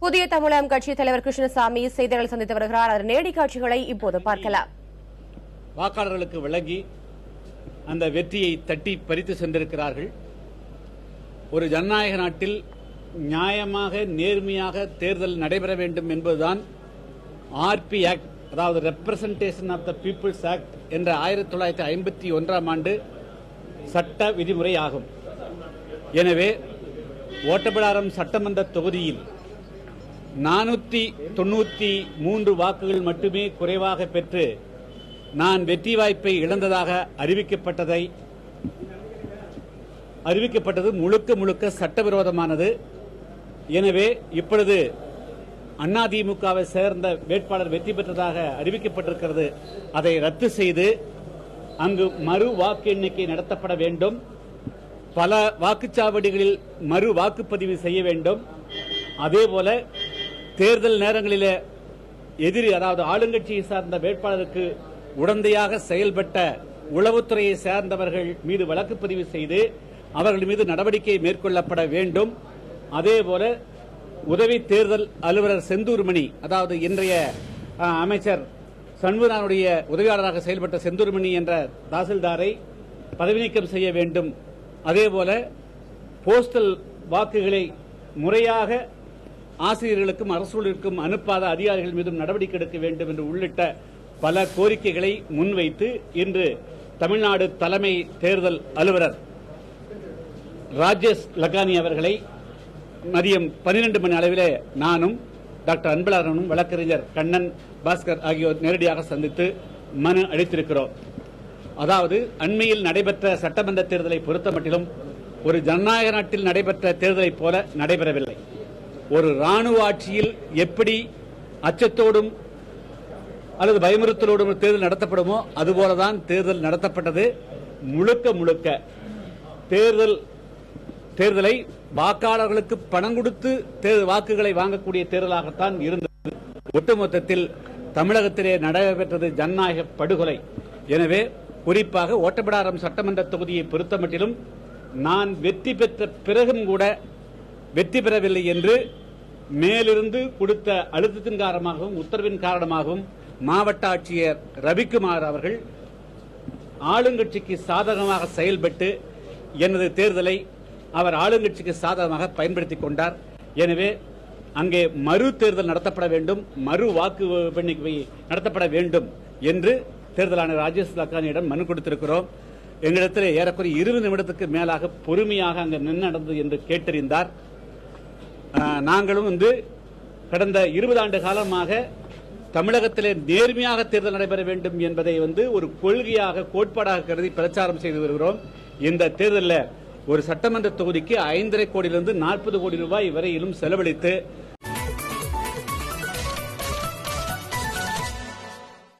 புதிய தமிழகம் கட்சி தலைவர் கிருஷ்ணசாமி செய்தியாளர்கள் சந்தித்து வருகிறார். அதன் நேரடி காட்சிகளை இப்போது பார்க்கலாம். வாக்காளர்களுக்கு விளங்கி அந்த வெற்றியை தட்டி பறித்து சென்றிருக்கிறார்கள். ஒரு ஜனநாயக நாட்டில் நியாயமாக நேர்மையாக தேர்தல் நடைபெற வேண்டும் என்பதுதான் ஆர்பி ஆக்ட், அதாவது representation of the people's act என்ற 1951ஆம் ஆண்டு சட்ட விதிமுறை ஆகும். எனவே ஓட்டப்பிடாரம் சட்டமன்ற தொகுதியில் 493 வாக்குகள் மட்டுமே குறைவாக பெற்று நான் வெற்றி வாய்ப்பை இழந்ததாக அறிவிக்கப்பட்டது முழுக்க சட்டவிரோதமானது. எனவே இப்பொழுது அதிமுகவை சேர்ந்த வேட்பாளர் வெற்றி பெற்றதாக அறிவிக்கப்பட்டிருக்கிறது. அதை ரத்து செய்து அங்கு மறு வாக்கு எண்ணிக்கை நடத்தப்பட வேண்டும். பல வாக்குச்சாவடிகளில் மறு வாக்குப்பதிவு செய்ய வேண்டும். அதேபோல தேர்தல் நேரங்களில் எதிரி, அதாவது ஆளுங்கட்சியை சார்ந்த வேட்பாளருக்கு உடந்தையாக செயல்பட்ட உளவுத்துறையை சேர்ந்தவர்கள் மீது வழக்குப்பதிவு செய்து அவர்கள் மீது நடவடிக்கை மேற்கொள்ளப்பட வேண்டும். அதேபோல உதவி தேர்தல் அலுவலர் செந்தூர்மணி, அதாவது இன்றைய அமைச்சர் சண்முகனுடைய உதவியாளராக செயல்பட்ட செந்தூர்மணி என்ற தாசில்தாரை பதவி நீக்கம் செய்ய வேண்டும். அதேபோல போஸ்டல் வாக்குகளை முறையாக ஆசிரியர்களுக்கும் அரசுக்கும் அனுப்பாத அதிகாரிகள் மீதும் நடவடிக்கை எடுக்க வேண்டும் என்று உள்ளிட்ட பல கோரிக்கைகளை முன்வைத்து இன்று தமிழ்நாடு தலைமை தேர்தல் அலுவலர் ராஜேஷ் லக்கானி அவர்களை மதியம் 12 மணி அளவிலே நானும் டாக்டர் அன்பழகனும் வழக்கறிஞர் கண்ணன் பாஸ்கர் ஆகியோர் நேரடியாக சந்தித்து மனு அளித்திருக்கிறோம். அதாவது அண்மையில் நடைபெற்ற சட்டமன்ற தேர்தலை பொறுத்தமட்டிலும் ஒரு ஜனநாயக நாட்டில் நடைபெற்ற தேர்தலைப் போல நடைபெறவில்லை. ஒரு ராணுவ ஆட்சியில் எப்படி அச்சத்தோடும் அல்லது பயமுறுத்தலோடும் தேர்தல் நடத்தப்படுமோ அதுபோலதான் தேர்தல் நடத்தப்பட்டது. முழுக்க தேர்தலை வாக்காளர்களுக்கு பணம் கொடுத்து வாக்குகளை வாங்கக்கூடிய தேர்தலாகத்தான் இருந்தது. ஒட்டுமொத்தத்தில் தமிழகத்திலே நடைபெற்றது ஜனநாயக படுகொலை. எனவே குறிப்பாக ஓட்டப்பிடாரம் சட்டமன்ற தொகுதியை பொறுத்தமட்டிலும் நான் வெற்றி பெற்ற பிறகும் கூட வெற்றி பெறவில்லை என்று மேலிருந்து கொடுத்த அழுத்தத்தின் காரணமாகவும் உத்தரவின் காரணமாகவும் மாவட்ட ஆட்சியர் ரவிக்குமார் அவர்கள் ஆளுங்கட்சிக்கு சாதகமாக செயல்பட்டு எனது தேர்தலை அவர் ஆளுங்கட்சிக்கு சாதகமாக பயன்படுத்திக் கொண்டார். எனவே அங்கே மறு தேர்தல் நடத்தப்பட வேண்டும், மறு வாக்கு எண்ணிக்கை நடத்தப்பட வேண்டும் என்று தேர்தல் ஆணையர் ராஜேஷ் லக்கானியிடம் மனு கொடுத்திருக்கிறோம். எங்களிடத்தில் ஏறக்குறைய 20 நிமிடத்துக்கு மேலாக பொறுமையாக அங்கு என்ன நடந்தது என்று கேட்டறிந்தார். நாங்களும் கடந்த 20 ஆண்டு காலமாக தமிழகத்திலே நேர்மையாக தேர்தல் நடைபெற வேண்டும் என்பதை ஒரு கொள்கையாக கோட்பாடாக கருதி பிரச்சாரம் செய்து வருகிறோம். இந்த தேர்தலில் ஒரு சட்டமன்ற தொகுதிக்கு 5,5 கோடியிலிருந்து 40 கோடி ரூபாய் வரையிலும் செலவழித்து